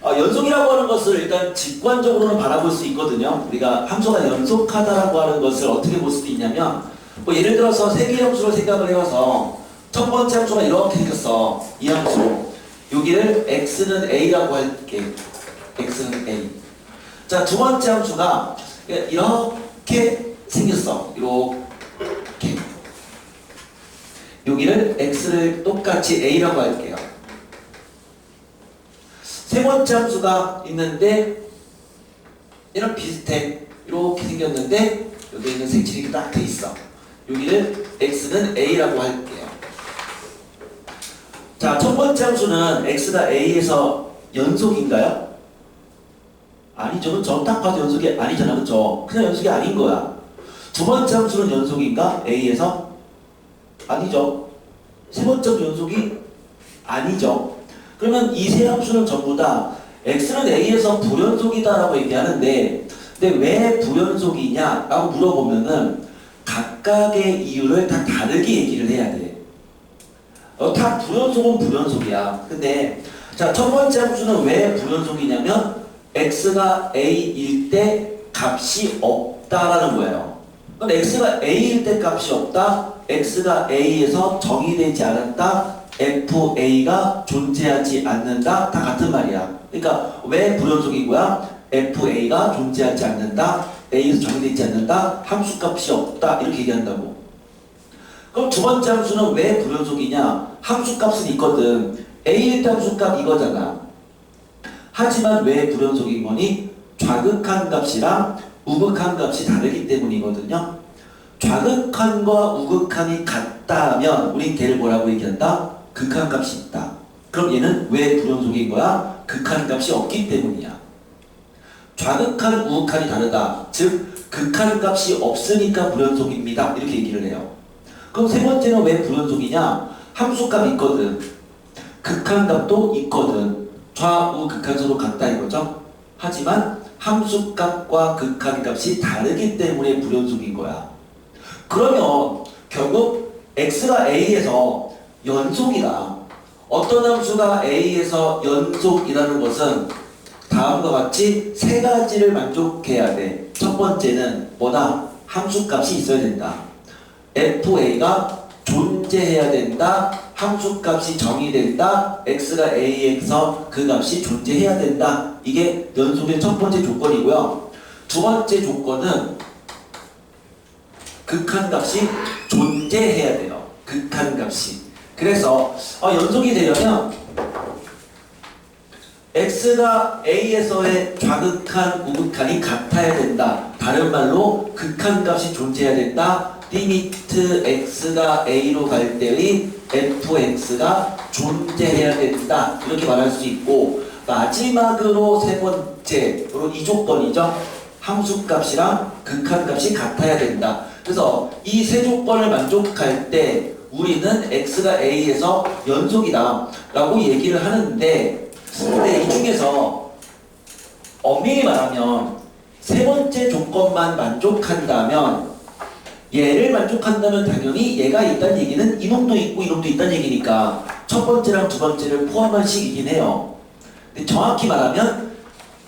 연속이라고 하는 것을 일단 직관적으로는 바라볼 수 있거든요. 우리가 함수가 연속하다라고 하는 것을 어떻게 볼 수도 있냐면, 뭐 예를 들어서 세개의 함수를 생각을 해봐서 첫 번째 함수가 이렇게 생겼어. 이 함수. 여기를 x는 a라고 할게. x는 a. 자, 두 번째 함수가 이렇게 생겼어. 이렇게. 여기를 x를 똑같이 a라고 할게요. 세 번째 함수가 있는데 얘는 비슷해. 이렇게 생겼는데 여기 있는 색칠이 딱 돼 있어. 여기를 x는 a라고 할게요. 자, 첫 번째 함수는 x가 a에서 연속인가요? 아니죠. 저 딱 봐도 연속이 아니잖아. 그쵸? 그냥 연속이 아닌 거야. 두 번째 함수는 연속인가? a에서? 아니죠. 세 번째도 연속이 아니죠. 그러면 이 세 함수는 전부 다 x는 a에서 불연속이다라고 얘기하는데, 근데 왜 불연속이냐? 라고 물어보면은 각각의 이유를 다 다르게 얘기를 해야 돼. 다 불연속은 불연속이야. 근데 자, 첫 번째 함수는 왜 불연속이냐면 x가 a일 때 값이 없다라는 거예요. 그럼 x가 a일 때 값이 없다, x가 a에서 정의되지 않았다, fa가 존재하지 않는다, 다 같은 말이야. 그러니까 왜 불연속이고야? fa가 존재하지 않는다, a에서 정의되지 않는다, 함수값이 없다, 이렇게 얘기한다고. 그럼 두 번째 함수는 왜 불연속이냐? 함수값은 있거든. a일 때 함수값 이거잖아. 하지만 왜 불연속인 거니? 좌극한 값이랑 우극한 값이 다르기 때문이거든요. 좌극한과 우극한이 같다면 우린 걔를 뭐라고 얘기한다? 극한 값이 있다. 그럼 얘는 왜 불연속인 거야? 극한 값이 없기 때문이야. 좌극한, 우극한이 다르다. 즉 극한 값이 없으니까 불연속입니다. 이렇게 얘기를 해요. 그럼 세 번째는 왜 불연속이냐? 함수값 있거든. 극한값도 있거든. 좌우 극한서도 같다 이거죠. 하지만 함수값과 극한값이 다르기 때문에 불연속인 거야. 그러면 결국 x가 a에서 연속이다. 어떤 함수가 a에서 연속이라는 것은 다음과 같이 세 가지를 만족해야 돼. 첫 번째는 뭐다? 함수값이 있어야 된다. fa가 존재해야 된다. 함수값이 정의된다. x가 a에서 그 값이 존재해야 된다. 이게 연속의 첫 번째 조건이고요. 두 번째 조건은 극한값이 존재해야 돼요. 극한값이. 그래서 연속이 되려면 x가 a에서의 좌극한, 우극한이 같아야 된다. 다른 말로 극한값이 존재해야 된다. 리미트 x가 a로 갈 때의 fx가 존재해야 된다. 이렇게 말할 수 있고, 마지막으로 세 번째로 이 조건이죠. 함수값이랑 극한값이 같아야 된다. 그래서 이 세 조건을 만족할 때 우리는 x가 a에서 연속이다 라고 얘기를 하는데, 근데 이 중에서 엄밀히 말하면 세 번째 조건만 만족한다면, 얘를 만족한다면 당연히 얘가 있다는 얘기는 이놈도 있고 이놈도 있다는 얘기니까 첫 번째랑 두 번째를 포함한 식이긴 해요. 근데 정확히 말하면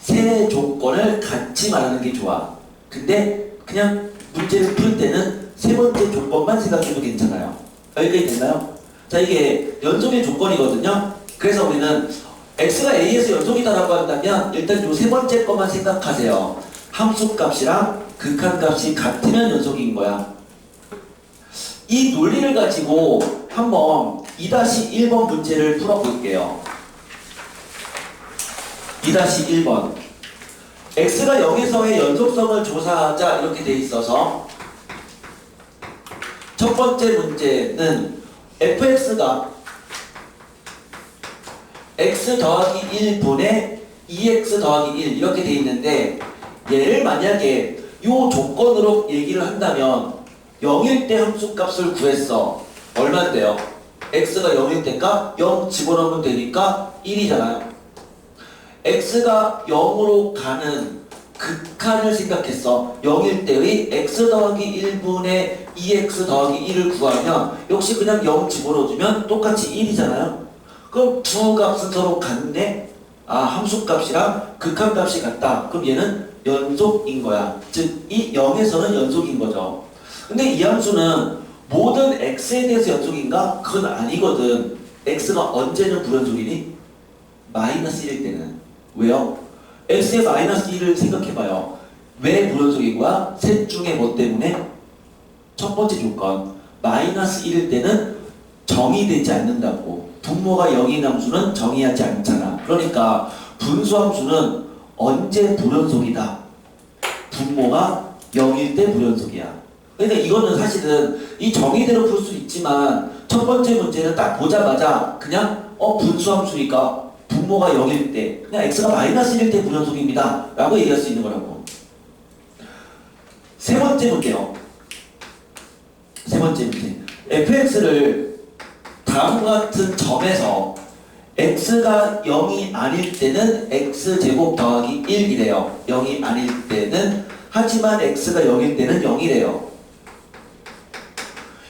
세 조건을 같이 말하는 게 좋아. 근데 그냥 문제를 풀 때는 세 번째 조건만 생각해도 괜찮아요. 여기까지 됐나요? 자, 이게 연속의 조건이거든요. 그래서 우리는 x가 a에서 연속이다라고 한다면 일단 요 세 번째 것만 생각하세요. 함수값이랑 극한값이 같으면 연속인 거야. 이 논리를 가지고 한번 2-1번 문제를 풀어볼게요. 2-1번. x가 0에서의 연속성을 조사하자 이렇게 돼 있어서 첫 번째 문제는 fx가 x 더하기 1분의 2x 더하기 1 이렇게 돼 있는데, 얘를 만약에 요 조건으로 얘기를 한다면 0일 때 함수값을 구했어. 얼마인데요? x가 0일 때가 0 집어넣으면 되니까 1이잖아요. x가 0으로 가는 극한을 생각했어. 0일 때의 x 더하기 1분의 2x 더하기 1을 구하면 역시 그냥 0 집어넣어주면 똑같이 1이잖아요. 그럼 두 값은 서로 같네? 아, 함수값이랑 극한값이 같다. 그럼 얘는 연속인 거야. 즉, 이 0에서는 연속인 거죠. 근데 이 함수는 모든 x에 대해서 연속인가? 그건 아니거든. x가 언제는 불연속이니? 마이너스 1일 때는. 왜요? x의 마이너스 1을 생각해봐요. 왜 불연속인 거야? 셋 중에 뭐 때문에? 첫 번째 조건. 마이너스 1일 때는 정의되지 않는다고. 분모가 0인 함수는 정의하지 않잖아. 그러니까 분수함수는 언제 불연속이다? 분모가 0일 때 불연속이야. 그러니까 이거는 사실은 이 정의대로 풀 수 있지만 첫 번째 문제는 딱 보자마자 그냥 분수함수니까 분모가 0일 때 그냥 x가 마이너스 1일 때 불연속입니다 라고 얘기할 수 있는 거라고. 세 번째 문제요. 세 번째 문제. fx를 다음과 같은 점에서 x가 0이 아닐 때는 x제곱 더하기 1이래요. 0이 아닐 때는. 하지만 x가 0일 때는 0이래요.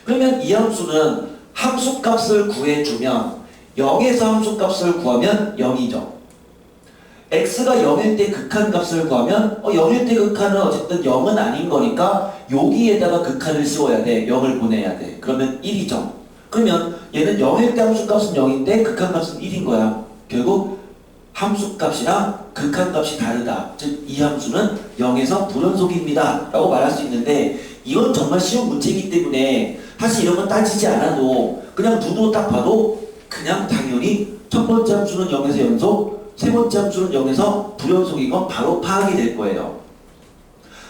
그러면 이 함수는 함수값을 구해주면 0에서 함수값을 구하면 0이죠. x가 0일 때 극한값을 구하면 0일 때 극한은 어쨌든 0은 아닌 거니까 여기에다가 극한을 씌워야 돼. 0을 보내야 돼. 그러면 1이죠. 그러면 얘는 0일 때 함수값은 0인데 극한값은 1인 거야. 결국 함수값이랑 극한값이 다르다. 즉 이 함수는 0에서 불연속입니다 라고 말할 수 있는데 이건 정말 쉬운 문제이기 때문에 사실 이런 건 따지지 않아도 그냥 눈으로 딱 봐도 그냥 당연히 첫 번째 함수는 0에서 연속, 세 번째 함수는 0에서 불연속인 건 바로 파악이 될 거예요.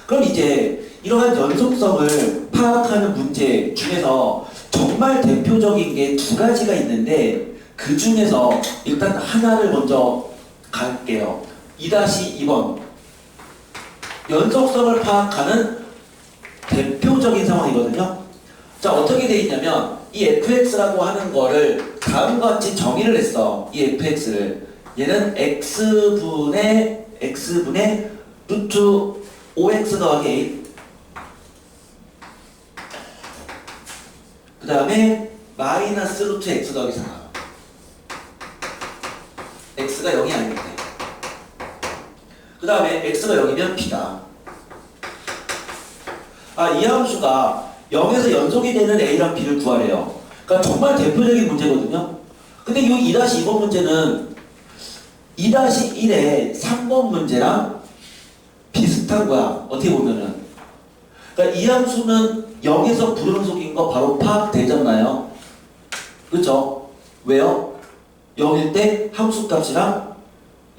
그럼 이제 이러한 연속성을 파악하는 문제 중에서 정말 대표적인 게 두 가지가 있는데 그 중에서 일단 하나를 먼저 갈게요. 2-2번 연속성을 파악하는 대표적인 상황이거든요. 자, 어떻게 돼 있냐면 이 fx라고 하는 거를 다음과 같이 정의를 했어. 이 fx를 얘는 x분의 루트 5x 더하기 a 그 다음에 마이너스 루트 x 더하기 4 x가 0이 아닐 때 그 다음에 x가 0이면 b다. 이 함수가 0에서 연속이 되는 a랑 b를 구하래요. 그러니까 정말 대표적인 문제거든요. 근데 이 2-2번 문제는 2-1의 3번 문제랑 비슷한 거야. 어떻게 보면은. 그러니까 이 함수는 0에서 불연속인 거 바로 파악되잖아요. 그렇죠? 왜요? 0일 때 함수값이랑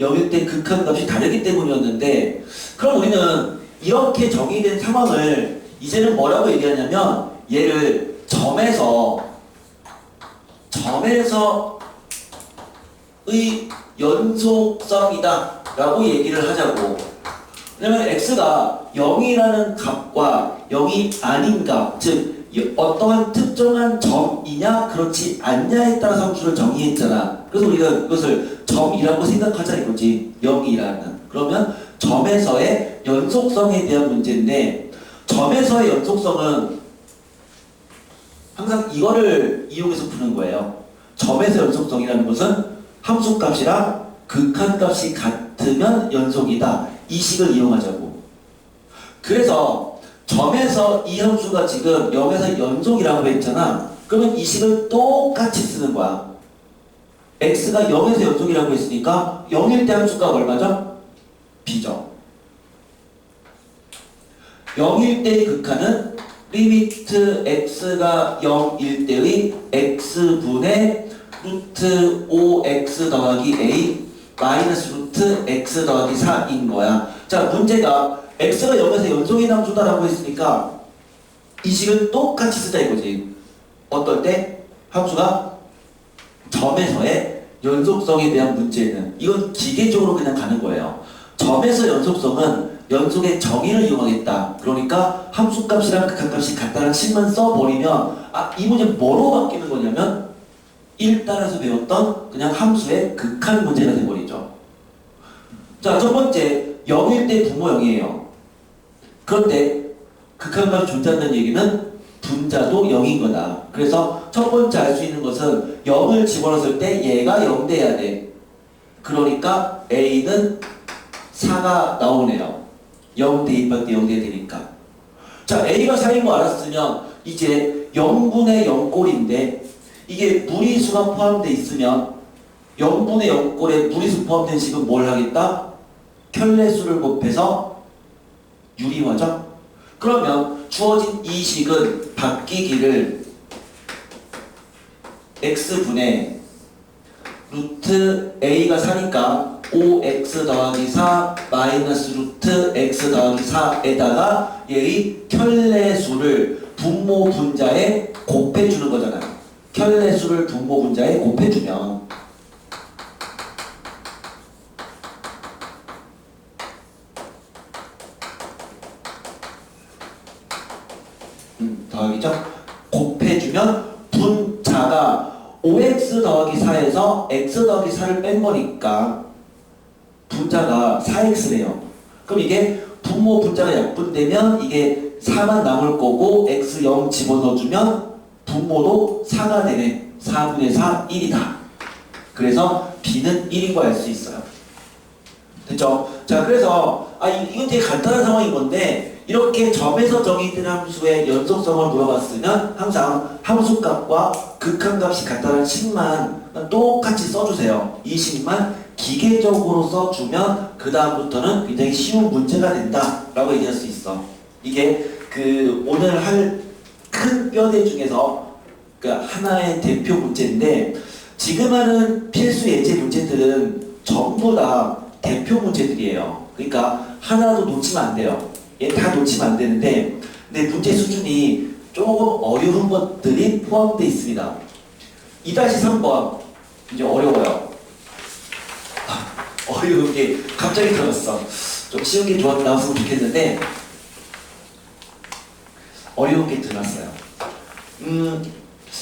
0일 때 극한값이 다르기 때문이었는데 그럼 우리는 이렇게 정의된 상황을 이제는 뭐라고 얘기하냐면 얘를 점에서의 연속성이다 라고 얘기를 하자고. 왜냐면 x가 0이라는 값과 0이 아닌 값, 즉 어떠한 특정한 점이냐 그렇지 않냐에 따라서 함수를 정의했잖아. 그래서 우리가 그것을 점이라고 생각하자 이거지. 0이라는. 그러면 점에서의 연속성에 대한 문제인데 점에서의 연속성은 항상 이거를 이용해서 푸는 거예요. 점에서 연속성이라는 것은 함수값이랑 극한값이 같으면 연속이다. 이 식을 이용하자고. 그래서 점에서 이 함수가 지금 0에서 연속이라고 했잖아. 그러면 이 식을 똑같이 쓰는 거야. x가 0에서 연속이라고 했으니까 0일 때 함수가 얼마죠? b죠. 0일 때의 극한은 리미트 x가 0일 때의 x분의 루트 5x 더하기 a 마이너스 루트 x 더하기 4인 거야. 자, 문제가 x가 0에서 연속인 함수다라고 했으니까 이 식을 똑같이 쓰자 이거지. 어떨 때? 함수가 점에서의 연속성에 대한 문제는 이건 기계적으로 그냥 가는 거예요. 점에서 연속성은 연속의 정의를 이용하겠다. 그러니까 함수값이랑 극한값이 같다는 식만 써버리면 이 문제 뭐로 바뀌는 거냐면 1 따라서 배웠던 그냥 함수의 극한 문제가 돼버리죠. 자, 첫 번째 0일 때 분모 0이에요. 그런데 극한값이 존재한다는 얘기는 분자도 0인 거다. 그래서 첫 번째 알 수 있는 것은 0을 집어넣었을 때 얘가 0 돼야 돼. 그러니까 A는 4가 나오네요. 0 대입할 때 0 돼야 되니까. 자, A가 4인 거 알았으면 이제 0분의 0꼴인데 이게 무리수가 포함되어 있으면 0분의 0꼴에 무리수 포함된 식은 뭘 하겠다? 켤레수를 곱해서 유리화죠? 그러면 주어진 이 식은 바뀌기를 x분의 루트 a가 4니까 5x 더하기 4 마이너스 루트 x 더하기 4에다가 얘의 켤레수를 분모 분자에 곱해주는 거잖아요. 켤레수를 분모 분자에 곱해주면 더하기죠? 곱해주면 분자가 5x 더하기 4에서 x 더하기 4를 뺀 거니까 분자가 4x래요. 그럼 이게 분모 분자가 약분되면 이게 4만 남을 거고 x 0 집어넣어주면 분모도 4가 되네. 4분의 4, 1이다. 그래서 b는 1인 거 알 수 있어요. 됐죠? 자, 그래서 이건 되게 간단한 상황인 건데 이렇게 점에서 정의된 함수의 연속성을 물어봤으면 항상 함수값과 극한값이 같다는 식만 똑같이 써주세요. 이 식만 기계적으로 써주면 그 다음부터는 굉장히 쉬운 문제가 된다 라고 얘기할 수 있어. 이게 오늘 할 큰 뼈대 중에서 하나의 대표 문제인데 지금 하는 필수 예제 문제들은 전부 다 대표 문제들이에요. 그러니까 하나도 놓치면 안 돼요. 얘 다 놓치면 안 되는데 근데 문제 수준이 조금 어려운 것들이 포함되어 있습니다. 2-3번 이제 어려워요. 어려운 게 갑자기 들어갔어. 좀 쉬운 게 나왔으면 좋겠는데 어려운 게 들어갔어요.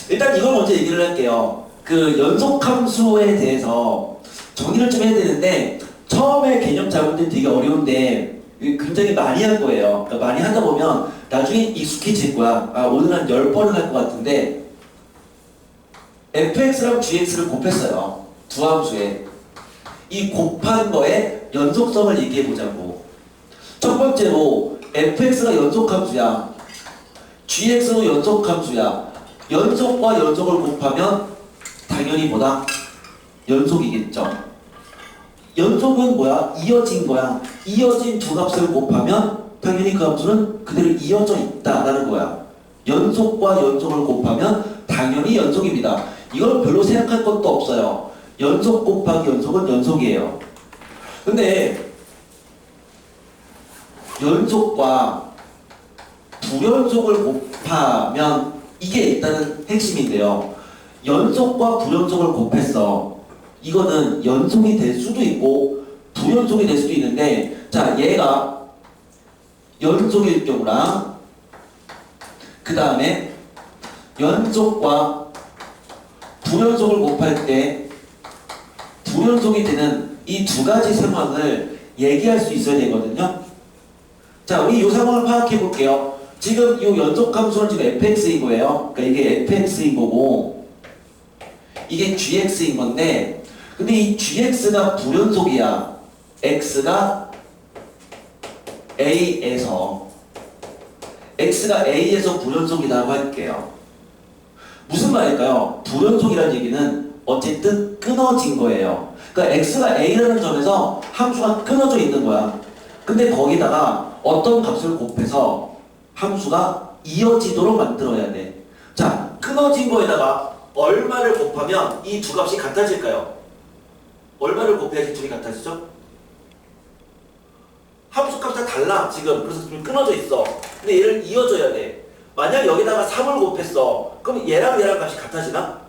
일단 이걸 먼저 얘기를 할게요. 연속함수에 대해서 정의를 좀 해야 되는데 처음에 개념 잡을 때 되게 어려운데 굉장히 많이 할 거예요. 그러니까 많이 하다 보면 나중에 익숙해질 거야. 오늘 한 10번은 할 것 같은데 fx랑 gx를 곱했어요. 두 함수에. 이 곱한 거에 연속성을 얘기해 보자고. 첫 번째로 fx가 연속함수야. gx도 연속함수야. 연속과 연속을 곱하면 당연히 뭐다? 연속이겠죠. 연속은 뭐야? 이어진 거야. 이어진 두 값을 곱하면 당연히 그 함수는 그대로 이어져 있다라는 거야. 연속과 연속을 곱하면 당연히 연속입니다. 이걸 별로 생각할 것도 없어요. 연속 곱하기 연속은 연속이에요. 근데 연속과 불연속을 곱하면 이게 일단은 핵심인데요. 연속과 불연속을 곱했어. 이거는 연속이 될 수도 있고 불연속이 될 수도 있는데 자, 얘가 연속일 경우랑 그 다음에 연속과 불연속을 곱할 때 불연속이 되는 이 두 가지 상황을 얘기할 수 있어야 되거든요. 자, 우리 이 상황을 파악해 볼게요. 지금 이 연속함수는 지금 fx인 거예요. 그러니까 이게 fx인 거고 이게 gx인 건데 근데 이 gx가 불연속이야. x가 a에서 불연속이라고 할게요. 무슨 말일까요? 불연속이라는 얘기는 어쨌든 끊어진 거예요. 그러니까 x가 a라는 점에서 함수가 끊어져 있는 거야. 근데 거기다가 어떤 값을 곱해서 함수가 이어지도록 만들어야 돼. 자, 끊어진 거에다가 얼마를 곱하면 이 두 값이 같아질까요? 얼마를 곱해야지 둘이 같아지죠? 함수값 다 달라 지금. 그래서 좀 끊어져 있어. 근데 얘를 이어줘야 돼. 만약 여기다가 3을 곱했어. 그럼 얘랑 값이 같아지나?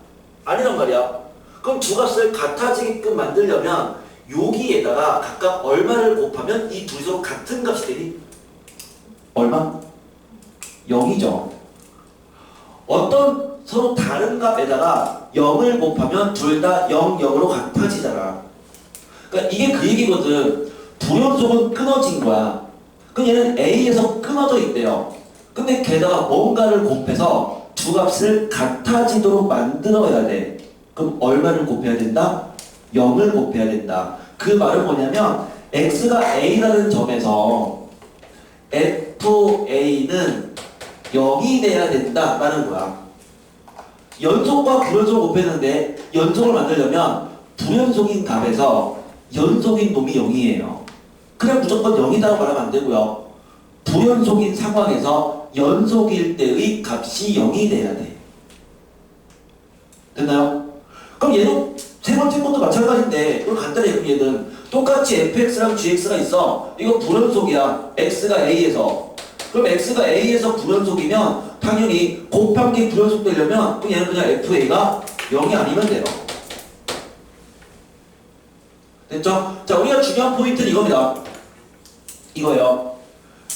아니란 말이야. 그럼 두 값을 같아지게끔 만들려면 여기에다가 각각 얼마를 곱하면 이 둘이 서로 같은 값이 되니? 얼마? 0이죠. 어떤 서로 다른 값에다가 0을 곱하면 둘 다 0, 0으로 같아지잖아. 그러니까 이게 그 얘기거든. 불연속은 끊어진 거야. 그럼 얘는 A에서 끊어져 있대요. 근데 게다가 뭔가를 곱해서 두 값을 같아지도록 만들어야 돼. 그럼 얼마를 곱해야 된다? 0을 곱해야 된다. 그 말은 뭐냐면 x가 a라는 점에서 fa는 0이 돼야 된다라는 거야. 연속과 불연속을 곱했는데 연속을 만들려면 불연속인 값에서 연속인 놈이 0이에요. 그냥 무조건 0이라고 말하면 안 되고요. 불연속인 상황에서 연속일 때의 값이 0이 돼야 돼. 됐나요? 그럼 얘도 세 번째 것도 마찬가지인데 이거 간단해요. 얘는 똑같이 fx랑 gx가 있어. 이거 불연속이야. x가 a에서. 그럼 x가 a에서 불연속이면 당연히 곱한 게 불연속 되려면 얘는 그냥 fa가 0이 아니면 돼요. 됐죠? 자, 우리가 중요한 포인트는 이겁니다. 이거예요.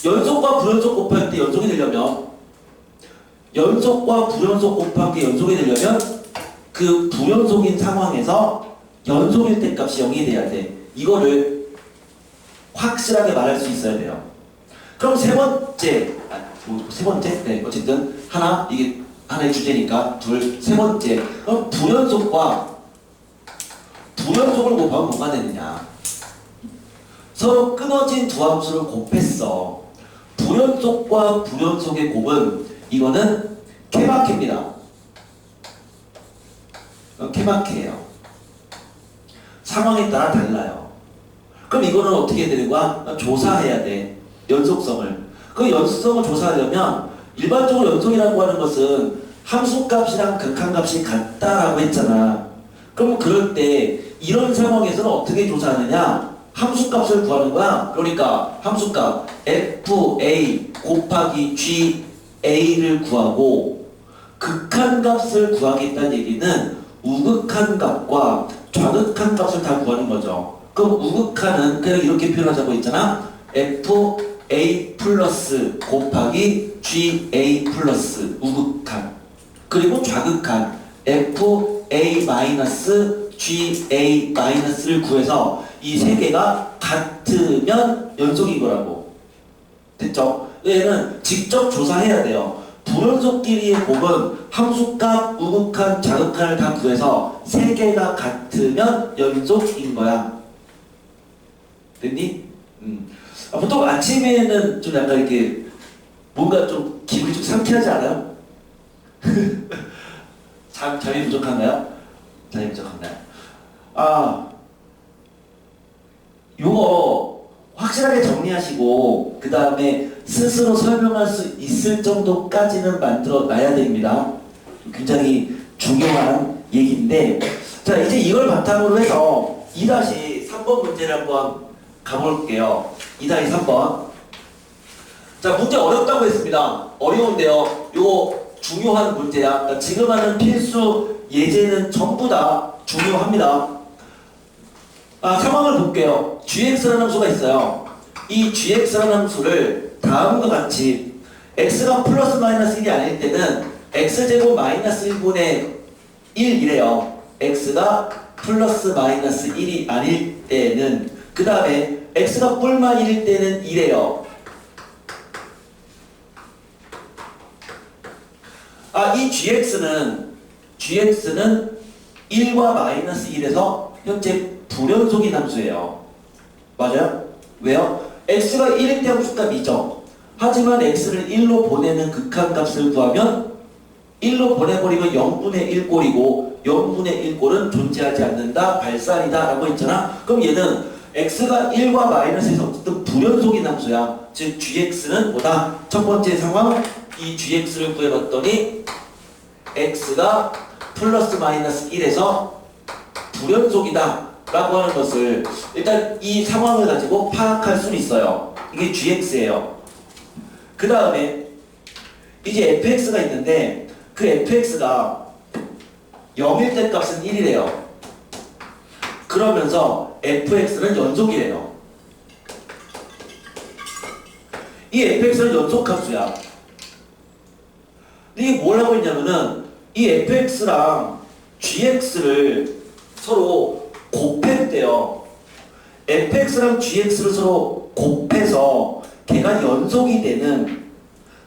연속과 불연속 곱할 때 연속이 되려면 연속과 불연속 곱한 게 연속이 되려면 그 불연속인 상황에서 연속일 때 값이 0이 돼야 돼. 이거를 확실하게 말할 수 있어야 돼요. 그럼 세 번째, 네, 어쨌든 하나, 이게 하나의 주제니까 둘, 세 번째. 그럼 불연속과 불연속을 곱하면 뭐가 되느냐? 서로 끊어진 두 함수를 곱했어. 불연속과 불연속의 곱은 이거는 케바케입니다. 케바케예요. 상황에 따라 달라요. 그럼 이거는 어떻게 해야 되는 거야? 조사해야 돼. 연속성을. 그 연속성을 조사하려면 일반적으로 연속이라고 하는 것은 함수값이랑 극한값이 같다라고 했잖아. 그럼 그럴 때 이런 상황에서는 어떻게 조사하느냐? 함수값을 구하는 거야. 그러니까 함수값 fa 곱하기 ga를 구하고 극한값을 구하겠다는 얘기는 우극한 값과 좌극한 값을 다 구하는 거죠. 그럼 우극한은 그냥 이렇게 표현하자고 했잖아. fa 플러스 곱하기 ga 플러스 우극한. 그리고 좌극한 fa 마이너스 ga 마이너스를 구해서 이 세 개가 같으면 연속인 거라고. 됐죠? 얘는 직접 조사해야 돼요. 불연속끼리의 곱은 함수값, 우극한, 좌극한을 다 구해서 세 개가 같으면 연속인 거야. 됐니? 보통 아침에는 좀 약간 이렇게 뭔가 좀 기분이 좀 상쾌하지 않아요? 잠이 부족한가요? 잠이 부족한가요? 요거 확실하게 정리하시고 그 다음에 스스로 설명할 수 있을 정도까지는 만들어 놔야 됩니다. 굉장히 중요한 얘기인데, 자, 이제 이걸 바탕으로 해서 2-3번 문제를 한번 가볼게요. 2-3번. 자, 문제 어렵다고 했습니다. 어려운데요. 요거 중요한 문제야. 그러니까 지금 하는 필수 예제는 전부 다 중요합니다. 상황을 볼게요. gx라는 함수가 있어요. 이 gx라는 함수를 다음과 같이 x가 플러스 마이너스 1이 아닐 때는 x제곱 마이너스 1분의 1이래요. x가 플러스 마이너스 1이 아닐 때는, 그 다음에 x가 뿔마 1일 때는 이래요. 이 gx는 1과 마이너스 1에서 현재 불연속인 함수예요. 맞아요? 왜요? x가 1일 때 함수값이죠. 하지만 x를 1로 보내는 극한값을 구하면 1로 보내버리면 0분의 1 꼴이고 0분의 1 꼴은 존재하지 않는다, 발산이다 라고 했잖아. 그럼 얘는 x가 1과 마이너스에서 어쨌든 불연속인 함수야. 즉 gx는 뭐다? 첫 번째 상황, 이 gx를 구해봤더니 x가 플러스 마이너스 1에서 불연속이다 라고 하는 것을 일단 이 상황을 가지고 파악할 수는 있어요. 이게 gx예요. 그 다음에 이제 fx가 있는데 그 fx가 0일 때 값은 1이래요. 그러면서 fx는 연속이래요. 이 fx는 연속함수야. 이게 뭘 하고 있냐면은 이 fx랑 gx를 서로 곱했대요. fx랑 gx를 서로 곱해서 걔가 연속이 되는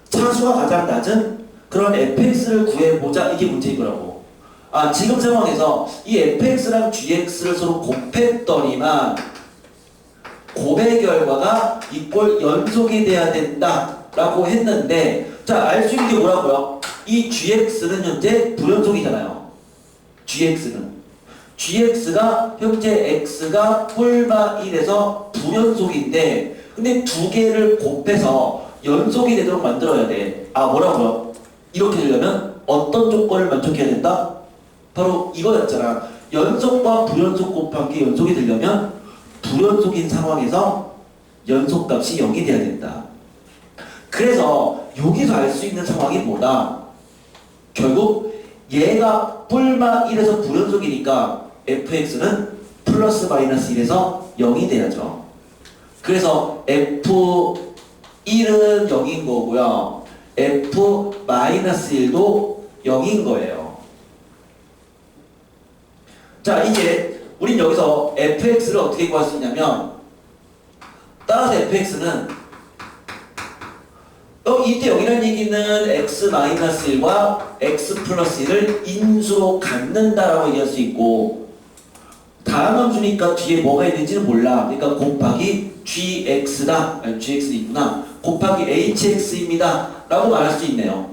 차수가 가장 낮은 그런 fx를 구해보자, 이게 문제인 거라고. 지금 상황에서 이 fx랑 gx를 서로 곱했더니만 곱의 결과가 이꼴 연속이 돼야 된다라고 했는데, 자, 알 수 있는 게 뭐라고요? 이 gx는 현재 불연속이잖아요. gx가 현재 x가 뿔마 1에서 불연속인데, 근데 두 개를 곱해서 연속이 되도록 만들어야 돼. 뭐라고요? 이렇게 되려면 어떤 조건을 만족해야 된다? 바로 이거였잖아. 연속과 불연속 곱한 게 연속이 되려면 불연속인 상황에서 연속값이 0이 돼야 된다. 그래서 여기서 알 수 있는 상황이 뭐다? 결국 얘가 뿔마 1에서 불연속이니까 fx는 플러스 마이너스 1에서 0이 돼야죠. 그래서 f1은 0인 거고요. f-1도 0인 거예요. 자, 이제 우린 여기서 fx를 어떻게 구할 수 있냐면, 따라서 fx는 이때 0이라는 얘기는 x-1과 x 플러스 1을 인수로 갖는다라고 얘기할 수 있고, 다음 함수니까 뒤에 뭐가 있는지는 몰라. 그러니까 곱하기 gx다. gx도 있구나. 곱하기 hx입니다. 라고 말할 수 있네요.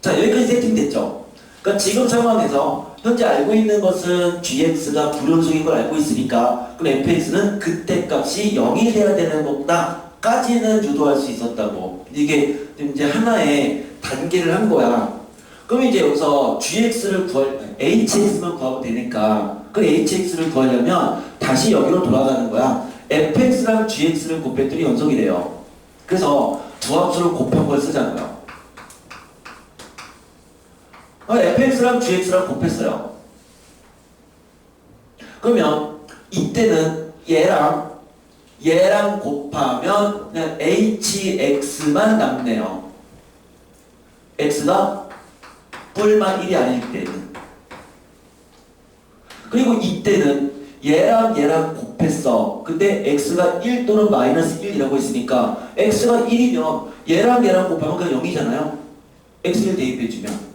자, 여기까지 세팅됐죠? 그러니까 지금 상황에서 현재 알고 있는 것은 gx가 불연속인 걸 알고 있으니까, 그럼 fx는 그때 값이 0이 돼야 되는 것보다 까지는 유도할 수 있었다고. 이게 이제 하나의 단계를 한 거야. 그럼 이제 여기서 hx만 구하면 되니까, 그 hx를 구하려면 다시 여기로 돌아가는 거야. fx랑 gx를 곱했더니 연속이 돼요. 그래서 두 함수를 곱한 걸 쓰자고요. fx랑 gx랑 곱했어요. 그러면 이때는 얘랑 곱하면 그냥 hx만 남네요. x가 뿔만 1이 아닐 때는. 그리고 이때는 얘랑 곱했어. 근데 x가 1 또는 마이너스 1이라고 했으니까 x가 1이면 얘랑 곱하면 그냥 0이잖아요. x를 대입해주면.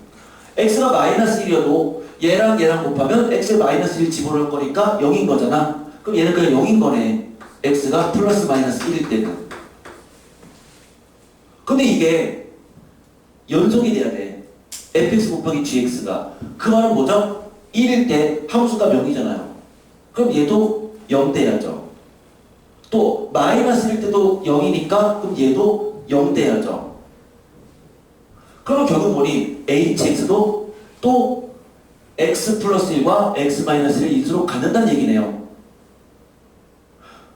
x가 마이너스 1이어도 얘랑 곱하면 x에 마이너스 1 집어넣을 거니까 0인 거잖아. 그럼 얘는 그냥 0인 거네. x가 플러스 마이너스 1일 때는. 근데 이게 연속이 돼야 돼. fx 곱하기 gx가. 그 말은 뭐죠? 1일 때 함수가 0이잖아요. 그럼 얘도 0 돼야죠. 또 마이너스일 때도 0이니까 그럼 얘도 0 돼야죠. 그러면 결국 뭐니? hx도 또 x 플러스 1과 x 마이너스 1을 인수로 갖는다는 얘기네요.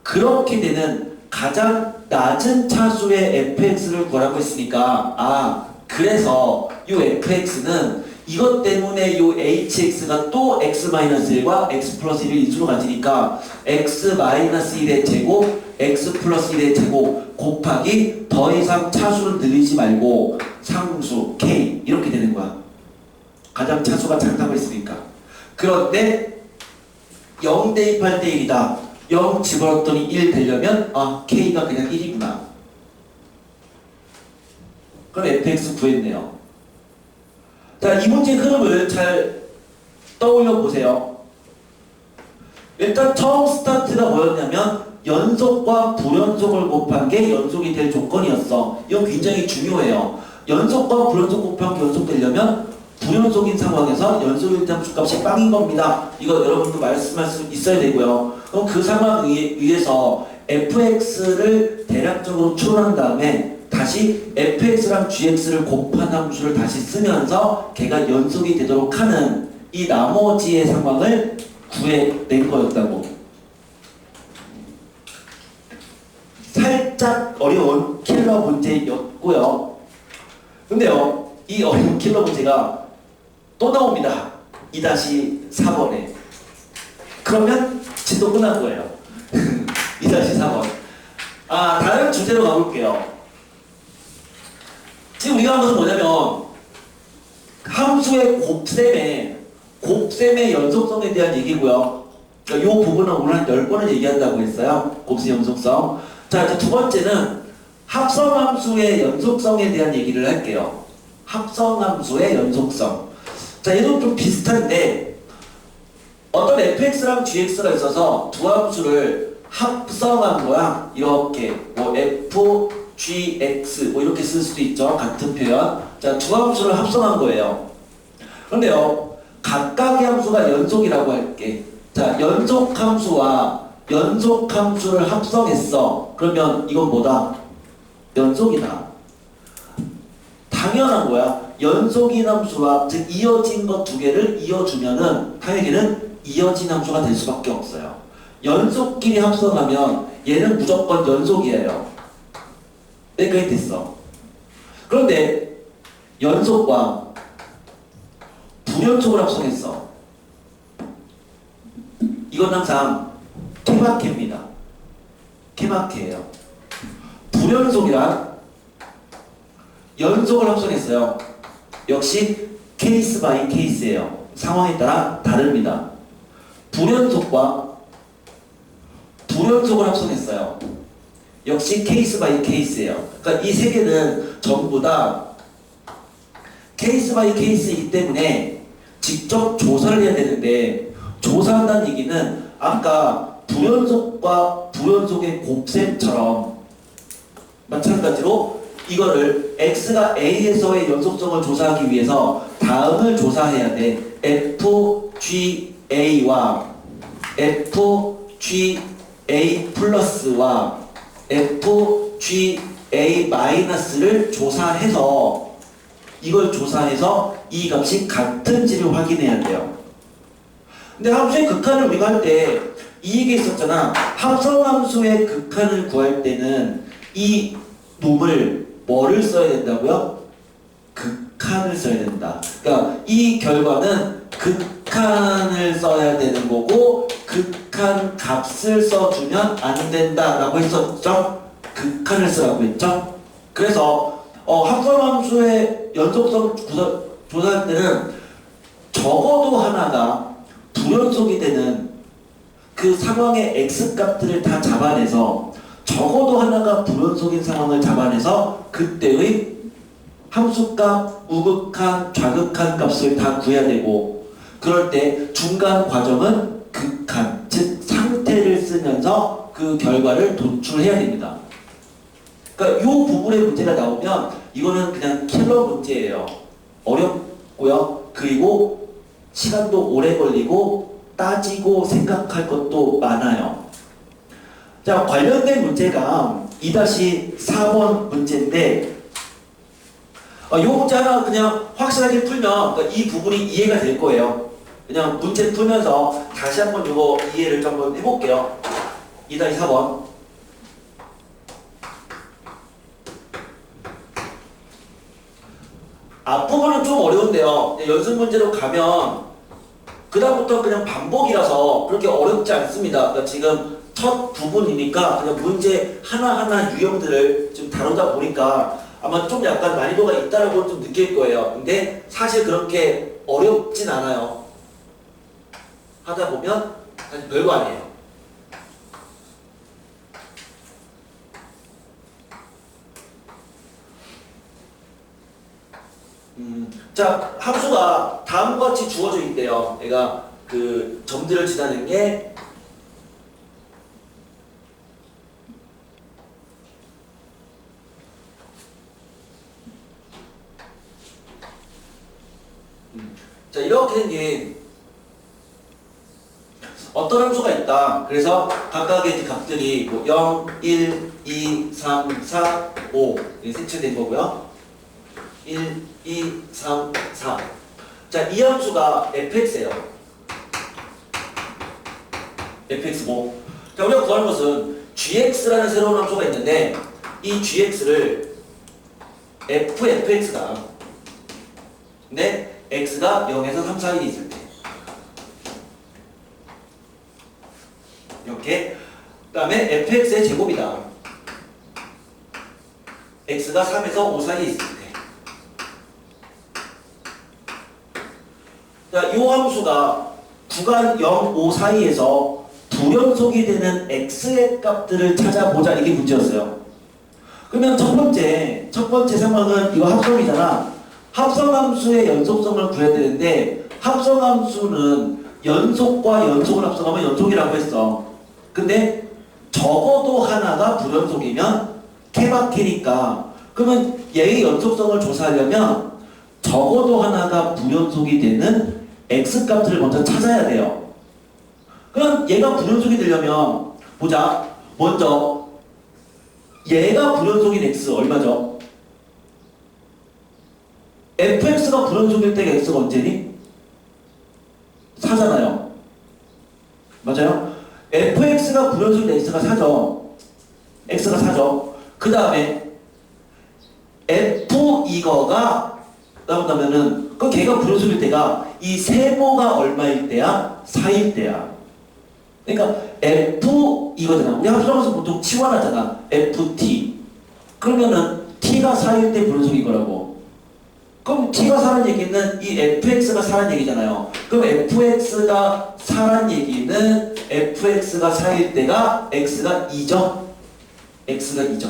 그렇게 되는 가장 낮은 차수의 fx를 구하라고 했으니까, 그래서 이 fx는 이것 때문에 이 hx가 또 x-1과 x 플러스 1을 인수로 가지니까 x-1의 제곱, x 플러스 1의 제곱 곱하기 더 이상 차수를 늘리지 말고 상수 k 이렇게 되는 거야. 가장 차수가 작다고 했으니까. 그런데 0 대입할 때 1이다. 0 집어넣었더니 1 되려면 k가 그냥 1이구나. 그럼 fx 구했네요. 자, 이 문제의 흐름을 잘 떠올려 보세요. 일단 처음 스타트가 뭐였냐면 연속과 불연속을 곱한 게 연속이 될 조건이었어. 이건 굉장히 중요해요. 연속과 불연속 곱한 게 연속되려면 불연속인 상황에서 연속일 때 함수값이 빵인 겁니다. 이거 여러분도 말씀할 수 있어야 되고요. 그럼 그 상황 위에서 fx를 대략적으로 추론한 다음에 다시 fx랑 gx를 곱한 함수를 다시 쓰면서 걔가 연속이 되도록 하는 이 나머지의 상황을 구해낸 거였다고. 살짝 어려운 킬러 문제였고요. 근데요, 이 어려운 킬러 문제가 또 나옵니다. 2-4번에. 그러면 진도 끝난 거예요. 2-4번. 다른 주제로 가볼게요. 지금 우리가 한 것은 뭐냐면 함수의 곱셈의 연속성에 대한 얘기고요. 그러니까 이 부분은 오늘 한 10번을 얘기한다고 했어요. 곱셈 연속성. 자, 이제 두 번째는 합성함수의 연속성에 대한 얘기를 할게요. 합성함수의 연속성. 자, 얘도 좀 비슷한데 어떤 fx랑 gx가 있어서 두 함수를 합성한 거야. 이렇게 뭐 f, gx 뭐 이렇게 쓸 수도 있죠. 같은 표현. 자, 두 함수를 합성한 거예요. 그런데요, 각각의 함수가 연속이라고 할게. 자, 연속 함수와 연속 함수를 합성했어. 그러면 이건 뭐다? 연속이다. 당연한 거야. 연속인 함수와 즉 이어진 것 두 개를 이어주면은 당연히는 이어진 함수가 될 수밖에 없어요. 연속끼리 합성하면 얘는 무조건 연속이에요. 여기까지 됐어. 그런데 연속과 불연속을 합성했어. 이건 항상 케바케입니다. 케바케예요. 불연속이란 연속을 합성했어요. 역시 케이스 바이 케이스예요. 상황에 따라 다릅니다. 불연속과 불연속을 합성했어요. 역시 케이스 바이 케이스예요. 그러니까 이 세 개는 전부 다 케이스 바이 케이스이기 때문에 직접 조사를 해야 되는데, 조사한다는 얘기는 아까 불연속과 불연속의 곱셈처럼 마찬가지로 이거를 x가 a에서의 연속성을 조사하기 위해서 다음을 조사해야 돼. fga와 fga 플러스와 fga 마이너스를 조사해서 이걸 조사해서 이 값이 같은지를 확인해야 돼요. 근데 함수의 극한을 우리가 할 때 이 얘기 있었잖아. 합성함수의 극한을 구할 때는 이 놈을 뭐를 써야 된다고요? 극한을 써야 된다. 그러니까 이 결과는 극한을 써야 되는 거고 극한 값을 써주면 안 된다라고 했었죠? 극한을 쓰라고 했죠? 그래서 합성함수의 연속성 조사할 때는 적어도 하나가 불연속이 되는 그 상황의 x값들을 다 잡아내서, 적어도 하나가 불연속인 상황을 잡아내서 그때의 함수값, 우극한, 좌극한 값을 다 구해야 되고, 그럴 때 중간 과정은 극한, 즉 상태를 쓰면서 그 결과를 도출해야 됩니다. 그러니까 이 부분의 문제가 나오면 이거는 그냥 킬러 문제예요. 어렵고요. 그리고 시간도 오래 걸리고 따지고 생각할 것도 많아요. 자, 관련된 문제가 2-4번 문제인데, 이 문제 하나 그냥 확실하게 풀면 그러니까 이 부분이 이해가 될 거예요. 그냥 문제 풀면서 다시 한번 이거 이해를 좀 한번 해볼게요. 2-4번. 앞부분은 좀 어려운데요. 연습 문제로 가면 그 다음부터 그냥 반복이라서 그렇게 어렵지 않습니다. 그러니까 지금 첫 부분이니까 그냥 문제 하나하나 유형들을 좀 다루다 보니까 아마 좀 약간 난이도가 있다라고 좀 느낄 거예요. 근데 사실 그렇게 어렵진 않아요. 하다 보면 사실 별거 아니에요. 자, 함수가 다음과 같이 주어져 있대요. 얘가 그 점들을 지나는 게 자, 이렇게 생긴 어떤 함수가 있다. 그래서 각각의 이제 값들이 뭐 0, 1, 2, 3, 4, 5 이렇게 색칠된 거고요. 1, 2, 3, 4. 자, 이 함수가 fx예요. fx 뭐? 자, 우리가 구하는 것은 gx라는 새로운 함수가 있는데 이 gx를 fx다. 근데 x가 0에서 3 사이에 있을 때 이렇게. 그 다음에 fx의 제곱이다. x가 3에서 5 사이에 있을 때. 자, 이 함수가 구간 0, 5 사이에서 불연속이 되는 x의 값들을 찾아보자, 이게 문제였어요. 그러면 첫 번째 상황은 이거 합성이잖아. 합성함수의 연속성을 구해야 되는데 합성함수는 연속과 연속을 합성하면 연속이라고 했어. 근데 적어도 하나가 불연속이면 케바케니까 그러면 얘의 연속성을 조사하려면 적어도 하나가 불연속이 되는 x값을 먼저 찾아야 돼요. 그럼 얘가 불연속이 되려면 보자. 먼저 얘가 불연속인 x 얼마죠? fx가 불연속일 때가 x가 언제니? 4잖아요. 맞아요? fx가 불연속일 때 x가 4죠. x가 4죠. 그 다음에 f 이거가 나온다면은 그 걔가 불연속일 때가 이 세모가 얼마일 때야? 4일 때야. 그러니까 f 이거잖아. 우리 합성함수 보통 치환하잖아. ft. 그러면은 t가 4일 때 불연속인 거라고. 그럼 t가 4란 얘기는 이 fx가 4란 얘기잖아요. 그럼 fx가 4란 얘기는 fx가 4일 때가 x가 2죠? x가 2죠.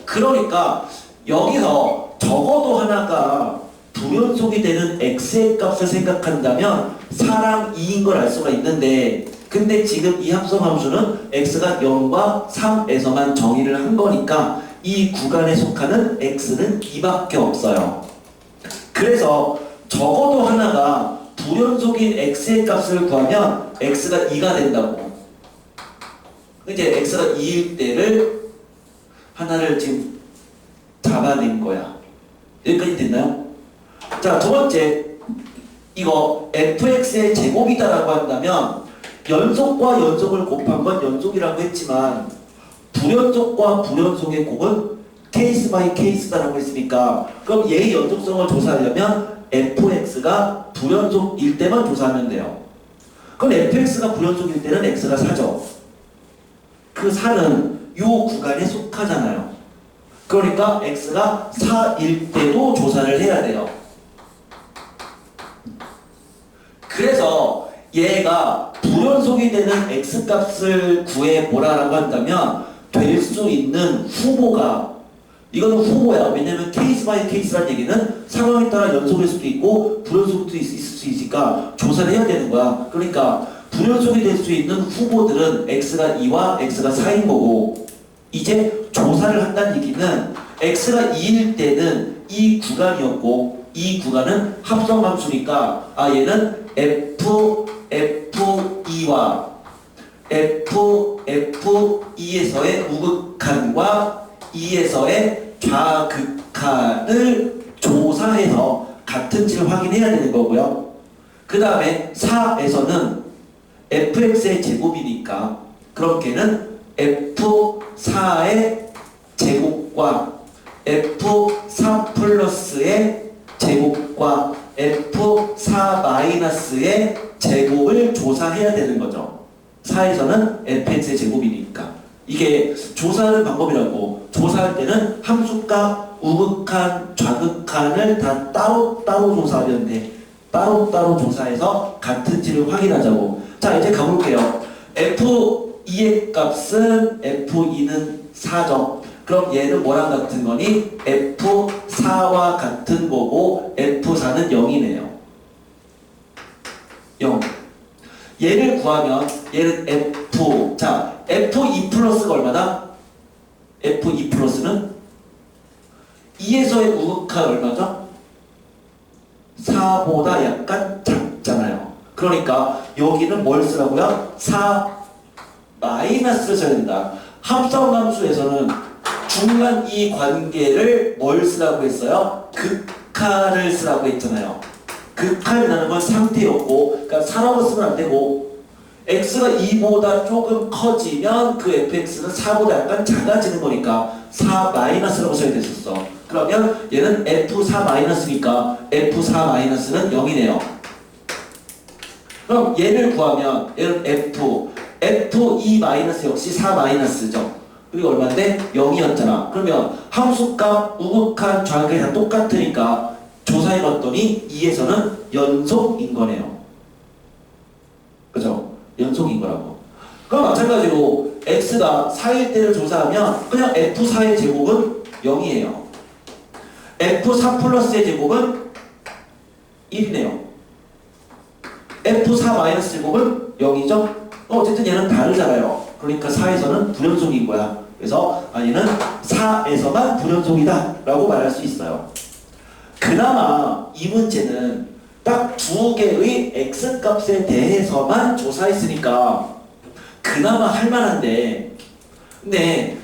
그러니까 여기서 적어도 하나가 불연속이 되는 x의 값을 생각한다면 4랑 2인 걸 알 수가 있는데 근데 지금 이 합성함수는 x가 0과 3에서만 정의를 한 거니까 이 구간에 속하는 x는 2밖에 없어요. 그래서 적어도 하나가 불연속인 x의 값을 구하면 x가 2가 된다고. 이제 x가 2일 때를 하나를 지금 잡아낸 거야. 여기까지 됐나요? 자, 두 번째 이거 fx의 제곱이다라고 한다면 연속과 연속을 곱한 건 연속이라고 했지만 불연속과 불연속의 곱은 케이스 바이 케이스다라고 했으니까 그럼 얘의 연속성을 조사하려면 fx가 불연속일 때만 조사하면 돼요. 그럼 fx가 불연속일 때는 x가 4죠. 그 4는 이 구간에 속하잖아요. 그러니까 x가 4일 때도 조사를 해야 돼요. 그래서 얘가 불연속이 되는 x값을 구해보라라고 한다면 될 수 있는 후보가 이거는 후보야. 왜냐면 케이스 바이 케이스라는 얘기는 상황에 따라 연속일 수도 있고 불연속도 있을 수 있으니까 조사를 해야 되는 거야. 그러니까 불연속이 될 수 있는 후보들은 x가 2와 x가 4인 거고 이제 조사를 한다는 얘기는 x가 2일 때는 이 구간이었고 이 구간은 합성함수니까 얘는 f2와 f2에서의 우극한과 2에서의 좌극한을 조사해서 같은지를 확인해야 되는 거고요. 그 다음에 4에서는 fx의 제곱이니까 그럼 걔는 f4의 제곱과 f4 플러스의 제곱과 f4 마이너스의 제곱을 조사해야 되는 거죠. 4에서는 fx의 제곱이니까 이게 조사하는 방법이라고. 조사할 때는 함수값, 우극한, 좌극한을 다 따로따로 조사하면 돼. 따로따로 조사해서 같은지를 확인하자고. 자, 이제 가볼게요. f2의 값은 f2는 4죠. 그럼 얘는 뭐랑 같은 거니? f4와 같은 거고 f4는 0이네요. 0. 얘를 구하면 얘는 f. 자, f2 플러스가 얼마다? f2 플러스는 2에서의 우극한 얼마죠? 4보다 약간 작잖아요. 그러니까 여기는 뭘 쓰라고요? 4 마이너스를 써야 된다. 합성함수에서는 중간 이 관계를 뭘 쓰라고 했어요? 극한을 쓰라고 했잖아요. 극한이라는 건 상태였고, 그러니까 4라고 쓰면 안 되고, x가 2보다 조금 커지면 그 fx는 4보다 약간 작아지는 거니까 4 마이너스라고 써야 됐었어. 그러면 얘는 f4 마이너스니까 f4 마이너스는 0이네요. 그럼 얘를 구하면 얘는 f2 마이너스 역시 4 마이너스죠. 그리고 얼마인데? 0이었잖아. 그러면 함수값, 우극한, 좌극이 다 똑같으니까 조사해봤더니 2에서는 연속인 거네요. 그죠? 연속인 거라고. 그럼 마찬가지로 x가 4일 때를 조사하면 그냥 f4의 제곱은 0이에요. F4 플러스의 제곱은 1이네요. F4 마이너스 제곱은 0이죠? 어쨌든 얘는 다르잖아요. 그러니까 4에서는 불연속인 거야. 그래서 얘는 4에서만 불연속이다 라고 말할 수 있어요. 그나마 이 문제는 딱 두 개의 x값에 대해서만 조사했으니까 그나마 할만한데, 근데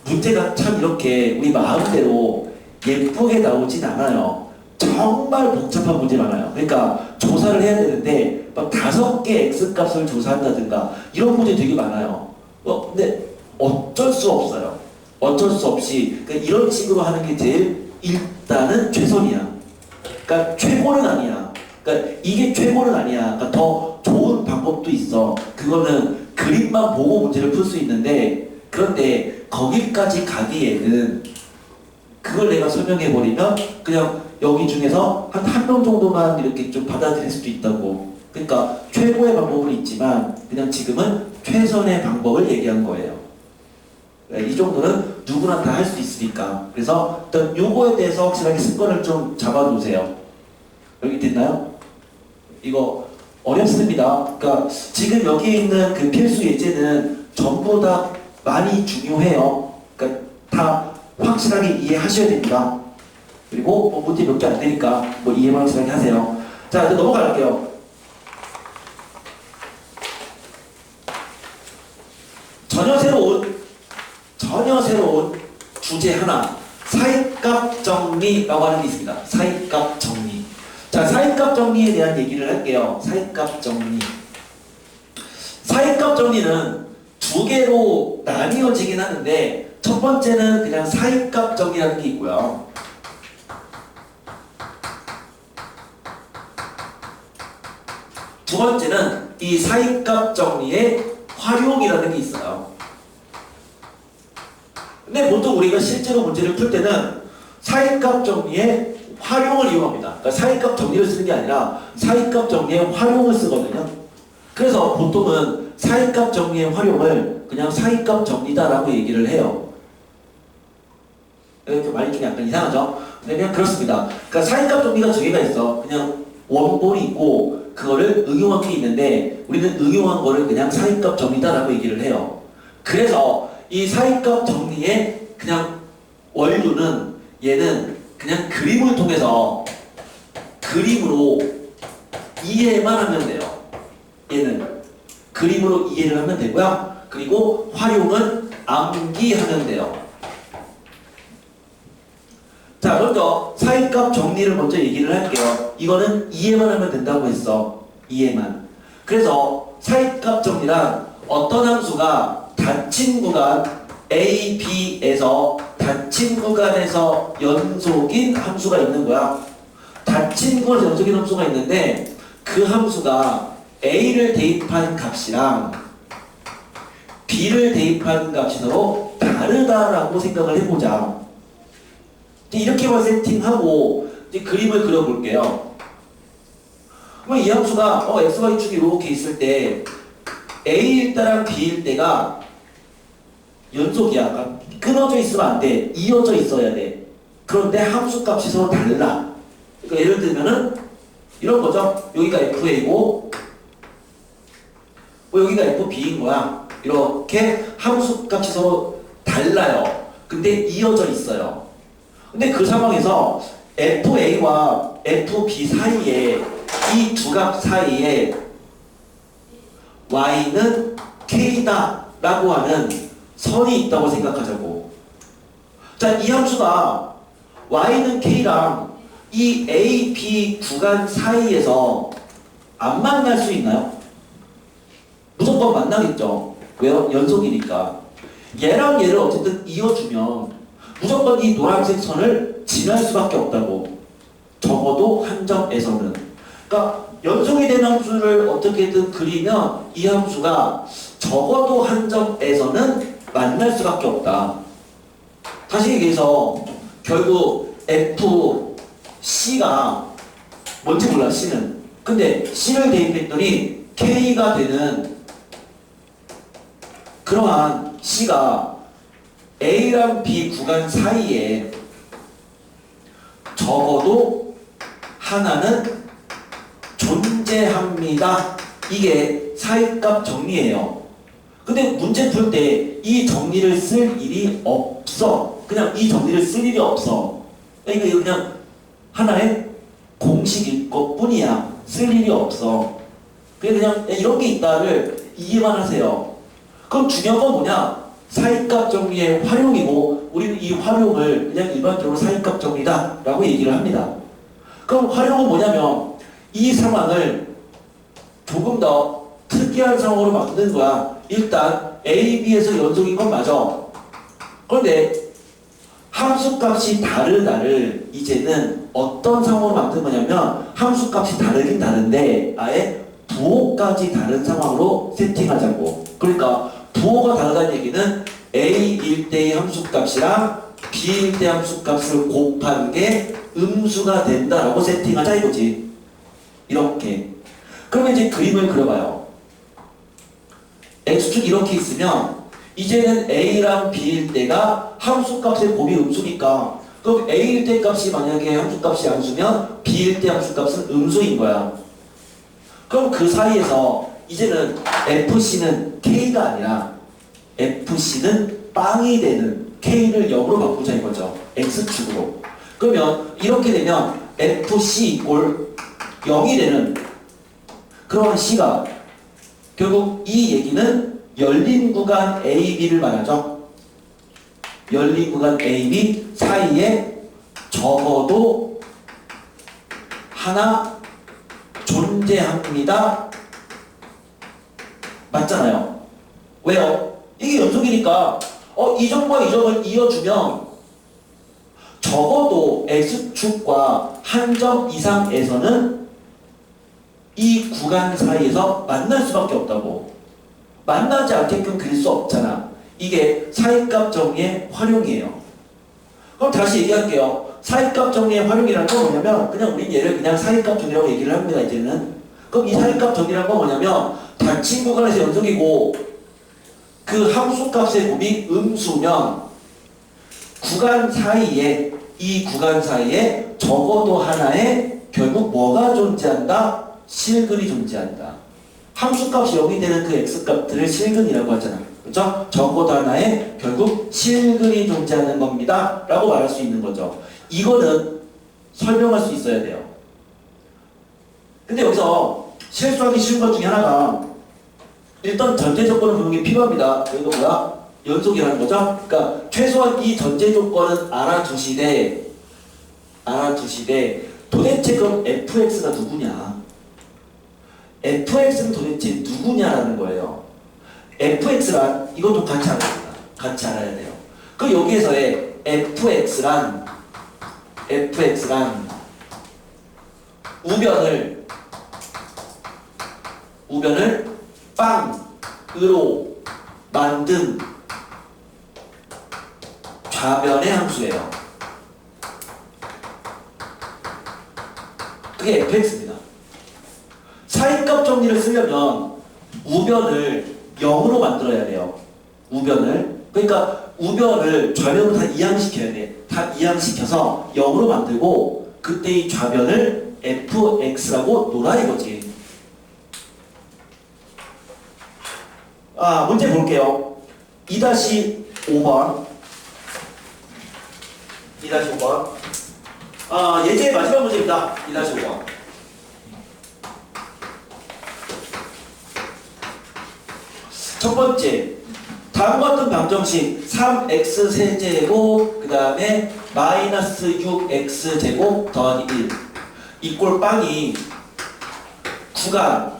문제가 참 이렇게 우리 마음대로 예쁘게 나오진 않아요. 정말 복잡한 문제 많아요. 그러니까 조사를 해야 되는데 막 5개 x값을 조사한다든가 이런 문제 되게 많아요. 근데 어쩔 수 없어요. 어쩔 수 없이 그러니까 이런 식으로 하는 게 제일 일단은 최선이야. 그러니까 최고는 아니야. 그러니까 이게 최고는 아니야. 그러니까 더 좋은 방법도 있어. 그거는 그림만 보고 문제를 풀 수 있는데, 그런데 거기까지 가기에는 그걸 내가 설명해 버리면 그냥 여기 중에서 한 명 정도만 이렇게 좀 받아들일 수도 있다고. 그러니까 최고의 방법은 있지만 그냥 지금은 최선의 방법을 얘기한 거예요. 이 정도는 누구나 다 할 수 있으니까. 그래서 일단 요거에 대해서 확실하게 습관을 좀 잡아놓으세요. 여기 됐나요? 이거 어렵습니다. 그러니까 지금 여기 있는 그 필수 예제는 전부 다 많이 중요해요. 그러니까 다 확실하게 이해하셔야 됩니다. 그리고 문제 몇 개 안 되니까 이해만 확실하게 하세요. 자, 이제 넘어갈게요. 전혀 새로운 주제 하나, 사이값 정리라고 하는 게 있습니다. 사이값 정리. 자, 사이값 정리에 대한 얘기를 할게요. 사이값 정리. 사이값 정리는 두 개로 나뉘어지긴 하는데, 첫 번째는 그냥 사이값 정리라는 게 있고요. 두 번째는 이 사이값 정리의 활용이라는 게 있어요. 근데 보통 우리가 실제로 문제를 풀 때는 사이값 정리의 활용을 이용합니다. 그러니까 사이값 정리를 쓰는 게 아니라 사이값 정리의 활용을 쓰거든요. 그래서 보통은 사이값 정리의 활용을 그냥 사이값 정리다라고 얘기를 해요. 이렇게 말이 좀 약간 이상하죠? 근데 그냥 그렇습니다. 그러니까 사이값 정리가 두 개가 있어. 그냥 원본이 있고 그거를 응용한 게 있는데, 우리는 응용한 거를 그냥 사이값 정리다라고 얘기를 해요. 그래서 이 사이값 정리의 그냥 원류는, 얘는 그냥 그림을 통해서 그림으로 이해만 하면 돼요. 얘는 그림으로 이해를 하면 되고요. 그리고 활용은 암기하면 돼요. 자, 먼저 사이값 정리를 먼저 얘기를 할게요. 이거는 이해만 하면 된다고 했어. 이해만. 그래서 사이값 정리란 어떤 함수가 닫힌 구간 A, B에서 닫힌 구간에서 연속인 함수가 있는 거야. 닫힌 구간에서 연속인 함수가 있는데, 그 함수가 A를 대입한 값이랑 B를 대입한 값이 서로 다르다라고 생각을 해보자. 이렇게만 세팅하고 이제 그림을 그려볼게요. 그럼 이 함수가 xy축이 이렇게 있을 때 A일 때랑 B일 때가 연속이야. 그러니까 끊어져 있으면 안 돼. 이어져 있어야 돼. 그런데 함수 값이 서로 달라. 그러니까 예를 들면은 이런 거죠. 여기가 FA고 여기가 FB인 거야. 이렇게 함수 값이 서로 달라요. 근데 이어져 있어요. 근데 그 상황에서 FA와 FB 사이에, 이 두 값 사이에 Y는 K다 라고 하는 선이 있다고 생각하자고. 자, 이 함수가 Y는 K랑 이 A, B 구간 사이에서 안 만날 수 있나요? 무조건 만나겠죠. 왜요? 연속이니까. 얘랑 얘를 어쨌든 이어주면 무조건 이 노란색 선을 지날 수밖에 없다고. 적어도 한 점에서는. 그러니까 연속이 된 함수를 어떻게든 그리면 이 함수가 적어도 한 점에서는 만날 수밖에 없다. 다시 얘기해서 결국 FC가 뭔지 몰라, C는. 근데 C를 대입했더니 K가 되는 그러한 C가 A랑 B 구간 사이에 적어도 하나는 존재합니다. 이게 사이값 정리예요. 근데 문제 풀 때 이 정리를 쓸 일이 없어. 그냥 이 정리를 쓸 일이 없어. 그러니까 이거 그냥 하나의 공식일 것뿐이야. 쓸 일이 없어. 그냥 이런 게 있다를 이해만 하세요. 그럼 중요한 건 뭐냐? 사이값 정리의 활용이고 우리는 이 활용을 그냥 일반적으로 사이값 정리다 라고 얘기를 합니다. 그럼 활용은 뭐냐면 이 상황을 조금 더 특이한 상황으로 만드는 거야. 일단 A, B에서 연속인 건 맞아. 그런데 함수값이 다르다를 이제는 어떤 상황으로 만든 거냐면 함수값이 다르긴 다른데 아예 부호까지 다른 상황으로 세팅하자고. 그러니까 부호가 다르다는 얘기는 A일 때의 함수값이랑 B일 때 함수값을 곱한 게 음수가 된다라고 세팅하자 이거지. 이렇게. 그러면 이제 그림을 그려봐요. X축 이렇게 있으면 이제는 A랑 B일 때가 함수값의 곱이 음수니까 그럼 A일 때 값이 만약에 함수값이 양수면 B일 때 함수값은 음수인 거야. 그럼 그 사이에서 이제는 FC는 K가 아니라 FC는 빵이 되는 K를 0으로 바꾸자 이거죠. X축으로. 그러면 이렇게 되면 FC 이꼴 0이 되는 그런 C가 결국 이 얘기는 열린 구간 AB를 말하죠. 열린 구간 AB 사이에 적어도 하나 존재합니다. 맞잖아요. 왜요? 이게 연속이니까 이 점과 이 점을 이어주면 적어도 X축과 한 점 이상에서는 이 구간 사이에서 만날 수밖에 없다고. 만나지 않게끔 그릴 수 없잖아. 이게 사이값 정리의 활용이에요. 그럼 다시 얘기할게요. 사이값 정리의 활용이라는 건 뭐냐면 그냥 우린 얘를 그냥 사이값 정리라고 얘기를 합니다. 이제는. 그럼 이 사이값 정리라는 건 뭐냐면 닫힌 구간에서 연속이고 그 함수값의 곱이 음수면 구간 사이에 이 구간 사이에 적어도 하나의 결국 뭐가 존재한다? 실근이 존재한다. 함수값이 0이 되는 그 x값들을 실근이라고 하잖아. 그렇죠? 적어도 하나의 결국 실근이 존재하는 겁니다. 라고 말할 수 있는 거죠. 이거는 설명할 수 있어야 돼요. 근데 여기서 실수하기 쉬운 것 중에 하나가 일단 전제 조건을 보는 게 필요합니다. 이거 뭐야? 연속이라는 거죠? 그러니까 최소한 이 전제 조건은 알아두시되 도대체 그럼 fx가 누구냐? fx는 도대체 누구냐라는 거예요. fx란 이것도 같이 알아야 됩니다. 같이 알아야 돼요. 그 여기에서의 fx란 우변을 빵으로 만든 좌변의 함수예요. 그게 fx입니다. 사이값 정리를 쓰려면 우변을 0으로 만들어야 돼요. 우변을. 그러니까 우변을 좌변으로 다 이항시켜야 돼. 다 이항시켜서 0으로 만들고 그때 이 좌변을 fx라고 놓으라 이거지. 문제 볼게요. 2-5번. 예제의 마지막 문제입니다. 2-5번. 첫 번째, 다음과 같은 방정식 3x 세제곱 그 다음에 마이너스 6x제곱 더하기 1 이꼴 빵이 구간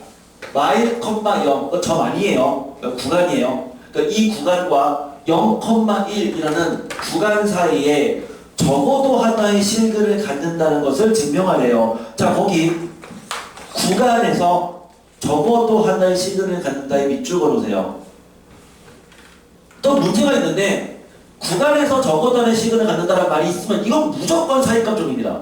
y, 0 점 아니에요. 구간이에요. 그러니까 이 구간과 0,1이라는 구간 사이에 적어도 하나의 실근을 갖는다는 것을 증명하래요. 자, 거기 구간에서 적어도 하나의 실근을 갖는다에 밑줄 걸으세요. 또 문제가 있는데 구간에서 적어도 하나의 실근을 갖는다는 말이 있으면 이건 무조건 사이값 정리입니다.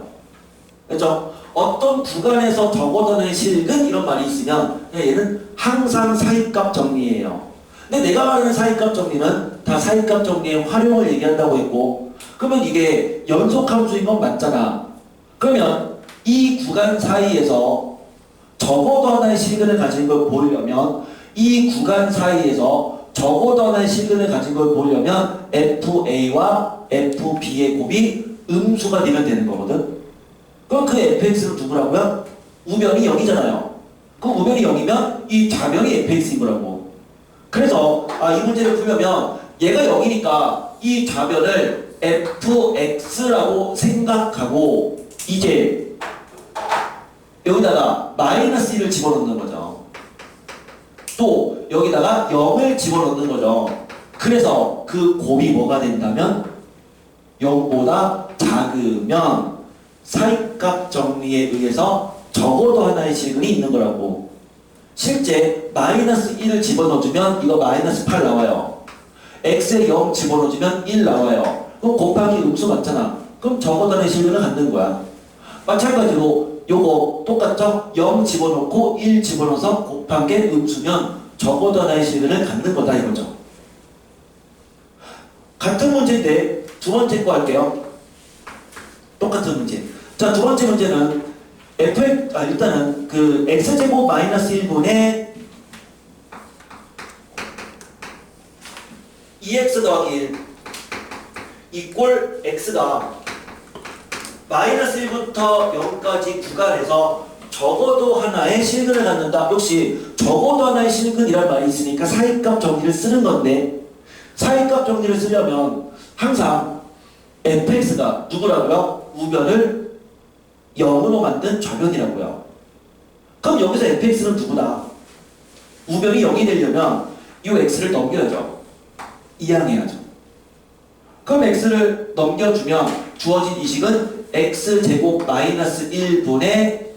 그렇죠? 어떤 구간에서 적어도 하나의 실근 이런 말이 있으면 얘는 항상 사이값 정리예요. 근데 내가 말하는 사이값 정리는 다 사이값 정리의 활용을 얘기한다고 했고 그러면 이게 연속함수인 건 맞잖아. 그러면 이 구간 사이에서 적어도 하나의 실근을 가진 걸 보려면 이 구간 사이에서 적어도 하나의 실근을 가진 걸 보려면 FA와 FB의 곱이 음수가 되면 되는 거거든. 그럼 그 fx는 누구라고요? 우변이 0이잖아요. 그 우변이 0이면 이 좌변이 fx인 거라고. 그래서 이 문제를 풀려면 얘가 0이니까 이 좌변을 fx라고 생각하고 이제 여기다가 마이너스 1을 집어넣는 거죠. 또 여기다가 0을 집어넣는 거죠. 그래서 그 곱이 뭐가 된다면 0보다 작으면 사이값 정리에 의해서 적어도 하나의 실근이 있는 거라고. 실제 마이너스 1을 집어넣어주면 이거 마이너스 8 나와요. x에 0 집어넣어주면 1 나와요. 그럼 곱하기 음수 맞잖아. 그럼 적어도 하나의 실근을 갖는 거야. 마찬가지로 요거 똑같죠? 0 집어넣고 1 집어넣어서 곱한 게 음수면 적어도 하나의 실근을 갖는 거다 이거죠. 같은 문제인데 두 번째 거 할게요. 똑같은 문제. 자, 두 번째 문제는 일단은 그 x제곱 마이너스 1분의 2x 더하기 1 이꼴 x가 마이너스 1부터 0까지 구간에서 적어도 하나의 실근을 갖는다. 역시 적어도 하나의 실근이란 말이 있으니까 사이값 정리를 쓰는 건데 사이값 정리를 쓰려면 항상 fx가 누구라고요? 우변을 0으로 만든 좌변이라고요. 그럼 여기서 fx는 누구다? 우변이 0이 되려면 이 x를 넘겨야죠. 이항해야죠. 그럼 x를 넘겨주면 주어진 이식은 x제곱 마이너스 1분의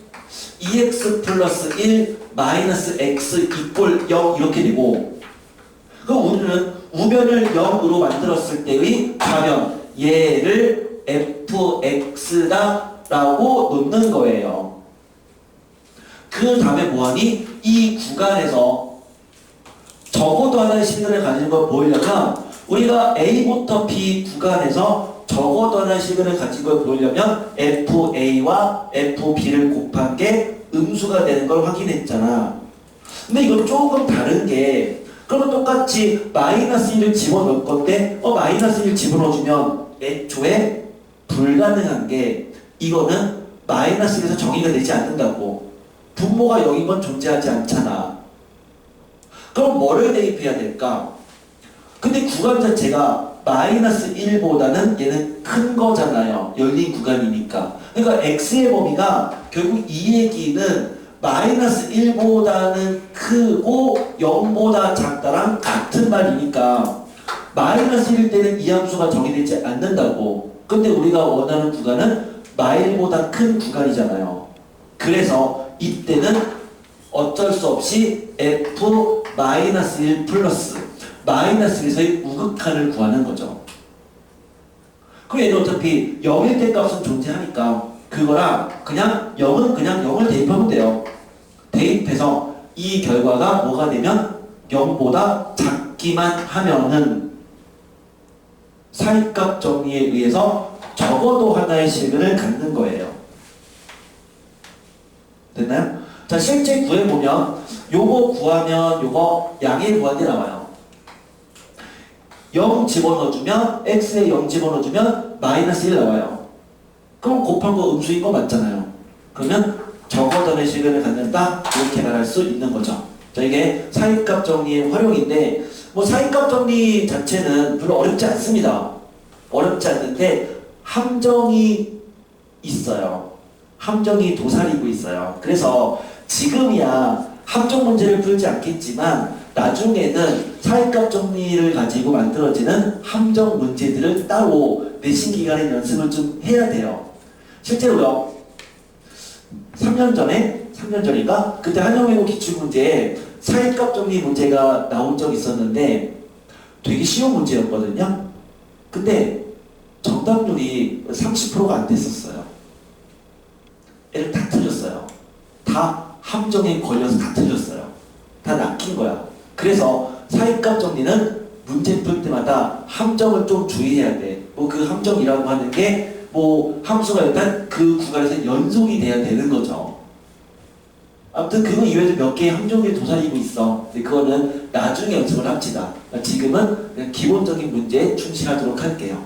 2x 플러스 1 마이너스 x 이꼴 0 이렇게 되고, 그럼 우리는 우변을 0으로 만들었을 때의 좌변 얘를 fx다 라고 놓는 거예요. 그 다음에 뭐하니? 이 구간에서 적어도 하나의 실근을 가지는 걸 보이려면 우리가 A부터 B 구간에서 적어도 하나의 실근을 가진 걸 보이려면 FA와 FB를 곱한 게 음수가 되는 걸 확인했잖아. 근데 이건 조금 다른 게, 그러면 똑같이 마이너스 1을 집어넣을 건데 마이너스 1 집어넣어주면 애초에 불가능한 게 이거는 마이너스 1에서 정의가 되지 않는다고. 분모가 0인 건 존재하지 않잖아. 그럼 뭐를 대입해야 될까? 근데 구간 자체가 마이너스 1보다는 얘는 큰 거잖아요. 열린 구간이니까. 그러니까 x의 범위가 결국 이 얘기는 마이너스 1보다는 크고 0보다 작다랑 같은 말이니까 마이너스 1일 때는 이 함수가 정의되지 않는다고. 근데 우리가 원하는 구간은 마일보다 큰 구간이잖아요. 그래서 이때는 어쩔 수 없이 f-1 플러스 마이너스 1에서의 우극한을 구하는 거죠. 그럼 얘는 어차피 0일 때 값은 존재하니까 그거랑 그냥 0은 그냥 0을 대입하면 돼요. 대입해서 이 결과가 뭐가 되면 0보다 작기만 하면은 사이값 정리에 의해서 적어도 하나의 실근을 갖는 거예요. 됐나요? 자, 실제 구해보면 요거 구하면 요거 양의 무한대 나와요. 0 집어넣어주면 x에 0 집어넣어주면 마이너스 1 나와요. 그럼 곱한 거 음수인 거 맞잖아요. 그러면 적어도 하나의 실근을 갖는다 이렇게 말할 수 있는 거죠. 자, 이게 사이값 정리의 활용인데 뭐 사이값 정리 자체는 별로 어렵지 않습니다. 어렵지 않는데 함정이 있어요. 함정이 도사리고 있어요. 그래서 지금이야 함정 문제를 풀지 않겠지만 나중에는 사이값 정리를 가지고 만들어지는 함정 문제들을 따로 내신 기간에 연습을 좀 해야 돼요. 실제로요. 3년 전인가? 그때 한영외고 기출문제에 사이값 정리 문제가 나온 적이 있었는데 되게 쉬운 문제였거든요. 근데 정답률이 30%가 안 됐었어요. 애를 다 틀렸어요. 다 함정에 걸려서 다 틀렸어요. 다 낚인 거야. 그래서 사이값 정리는 문제 풀 때마다 함정을 좀 주의해야 돼. 뭐 그 함정이라고 하는 게 뭐 함수가 일단 그 구간에서 연속이 돼야 되는 거죠. 아무튼 그거 이외에도 몇 개의 함정들이 도사리고 있어. 근데 그거는 나중에 연습을 합시다. 지금은 그냥 기본적인 문제에 충실하도록 할게요.